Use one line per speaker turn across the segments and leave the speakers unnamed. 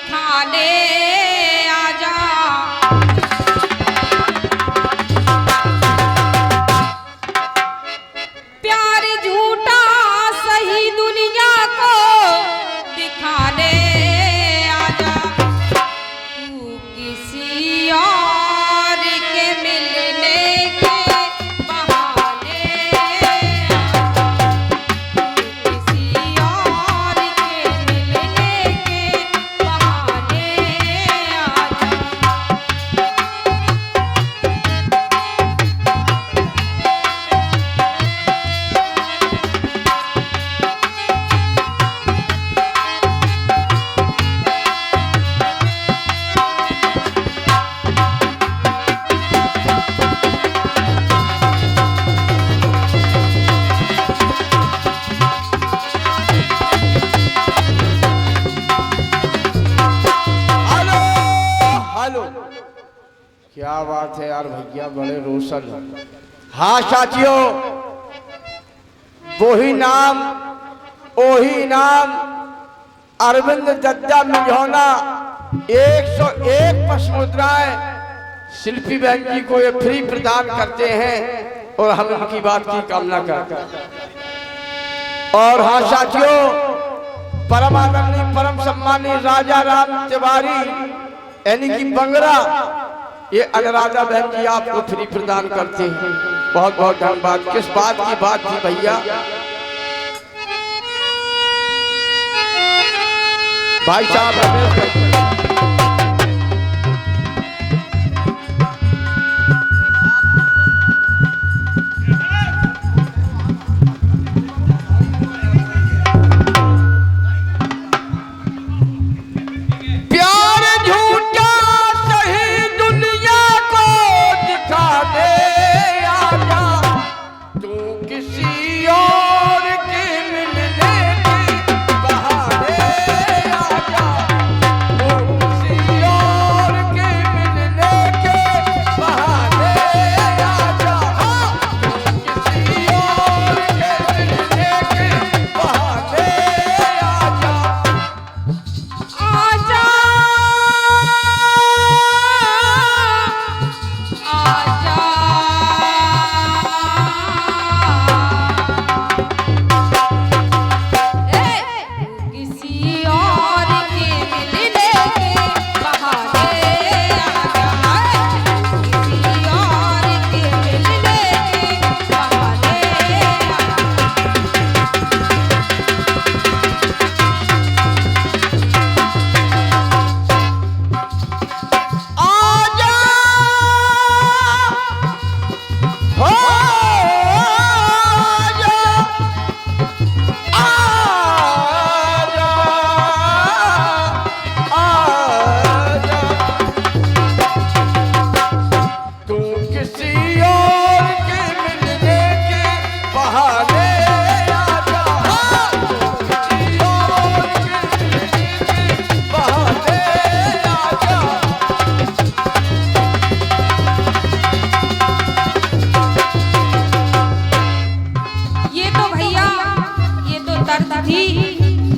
दिखाने आजा। प्यार झूठा सही दुनिया को दिखाने आजा। तू किसी और के मिलने के बहाने आजा। तू किसी और के मिलने के बहाने
क्या बात है यार भैया, बड़े रोशन। हाँ साथियों, वही नाम वही नाम अरविंद दद्दा मिझौना 101 पश्चिम मुद्राएं शिल्पी बहन जी को ये फ्री प्रदान करते हैं और हम उनकी बात की कामना करते हैं। और हाँ साथियों, परम आदरणीय परम सम्मानीय राजा राम तिवारी यानी कि बंगरा, ये अनुराधा बहन जी आपको फ्री प्रदान करते हैं। बहुत बहुत धन्यवाद। किस बात की बात थी भैया? भाई साहब रमेश भाई।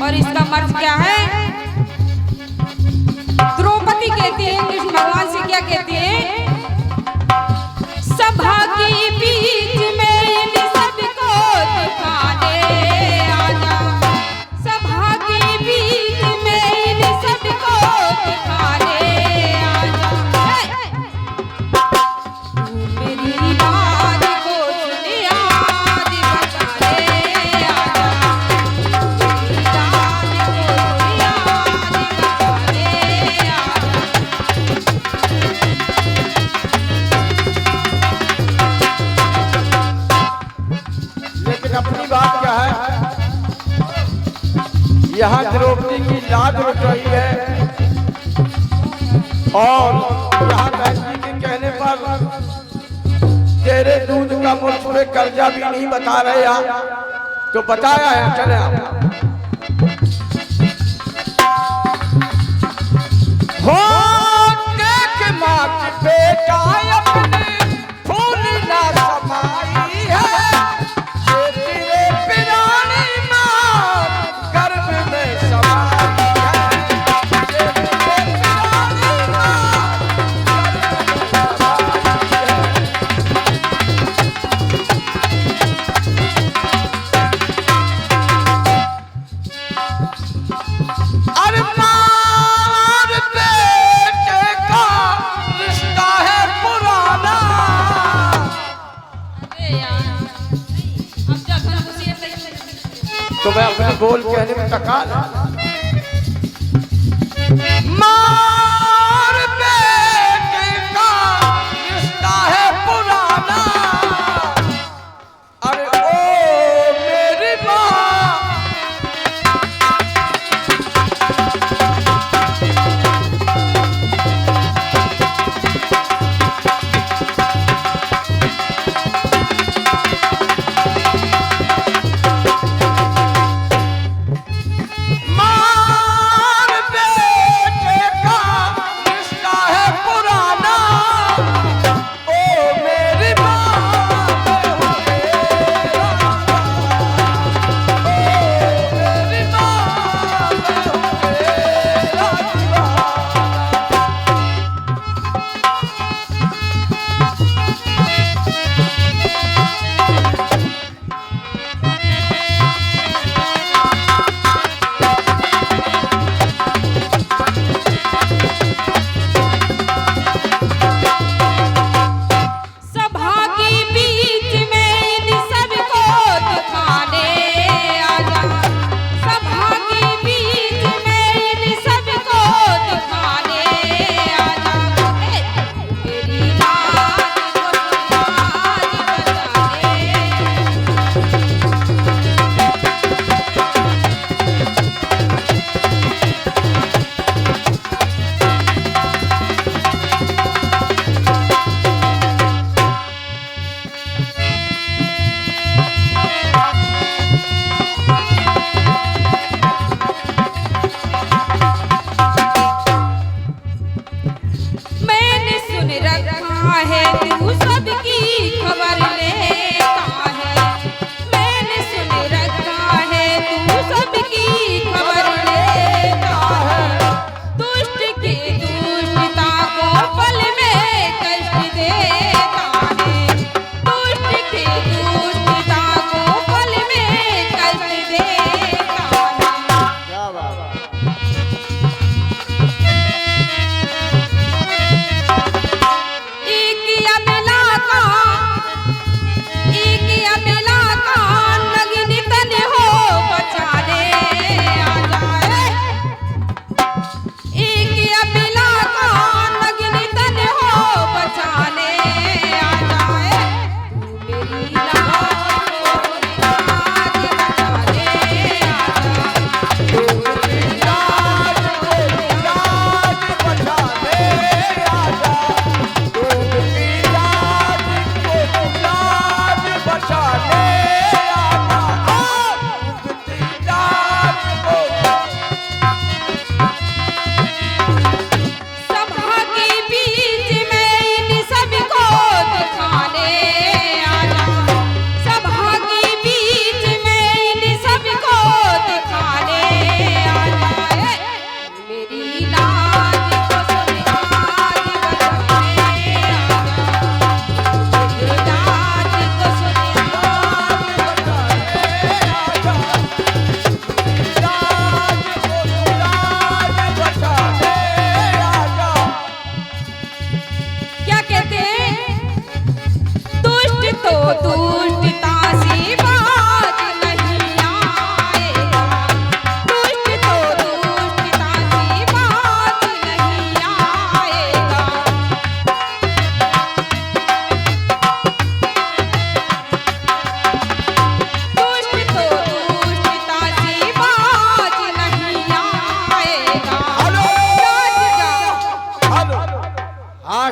और इसका मर्ज क्या है? द्रौपदी कहती है कृष्ण भगवान से, क्या कहती है? सभा के बीच में इन सबको दिखाने आजा। सभा के बीच में इन सबको दिखाने आजा। तू मेरी बात को सुन आज बचाने आजा। मेरी बात
यहाँ द्रौपदी की लाज उठ रही है और यहाँ बहन जी के कहने पर तेरे दूध का मुझ पे कर्जा भी नहीं बता रहे आप, तो बताया है। चले आप हो देख माँ की बेटा अपने फूल ना समाई है, ये तेरे पिरानी माँ गर्भ में समाई है। तो मैं अपने बोल कहने में तकाल मार बेटे का रिश्ता है पुराना। अरे ओ मेरी माँ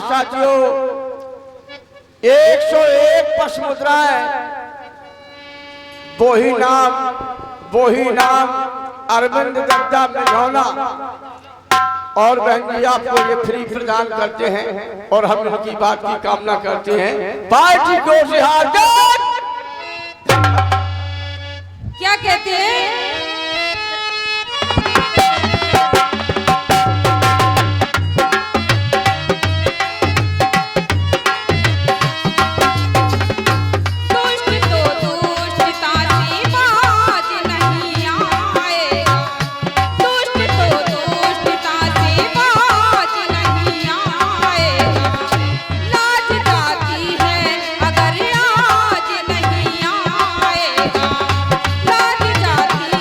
साथियों 101 पश मुद्राएं वही नाम अरविंद दत्ता मिझौना और बहन जी आपको ये फ्री प्रदान करते हैं और हम उनकी बात की कामना करते हैं। पार्टी को
क्या कहते हैं?
जाती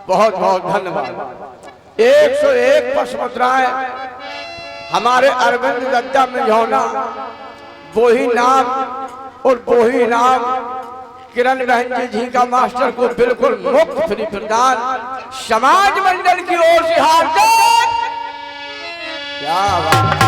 बहुत बहुत धन्यवाद। 101 पशुमुद्राएं हमारे अरविंद दद्दा मिझौना, वही नाम और वही नाम किरण बहन जी का मास्टर को बिल्कुल मुफ्त फ्री प्रदान समाज मंडल की ओर से हार्दिक क्या बात।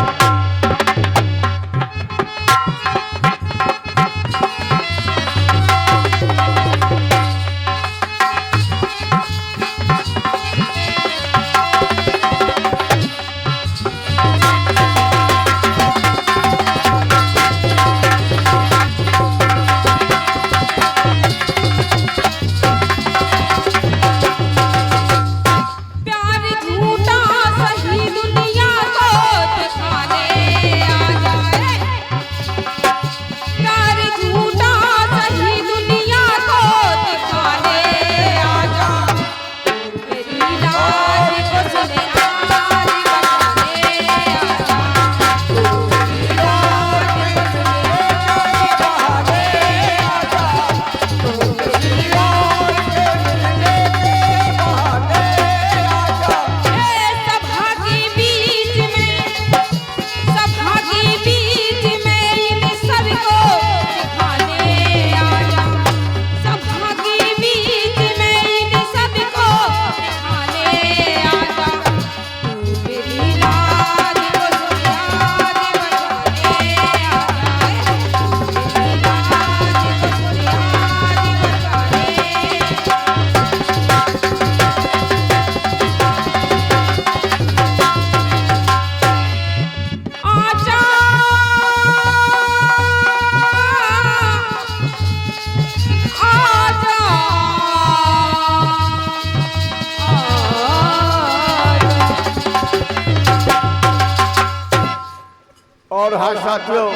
और हाँ साथियों,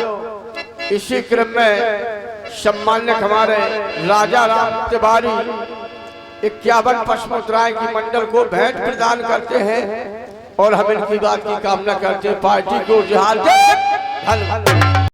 इसी क्रम में सम्मानित हमारे राजा राम तिवारी 51 पशुमुद्राएं की मंडल को भेंट प्रदान करते हैं और हम इनकी बात की कामना करते हैं। पार्टी को धन्यवाद।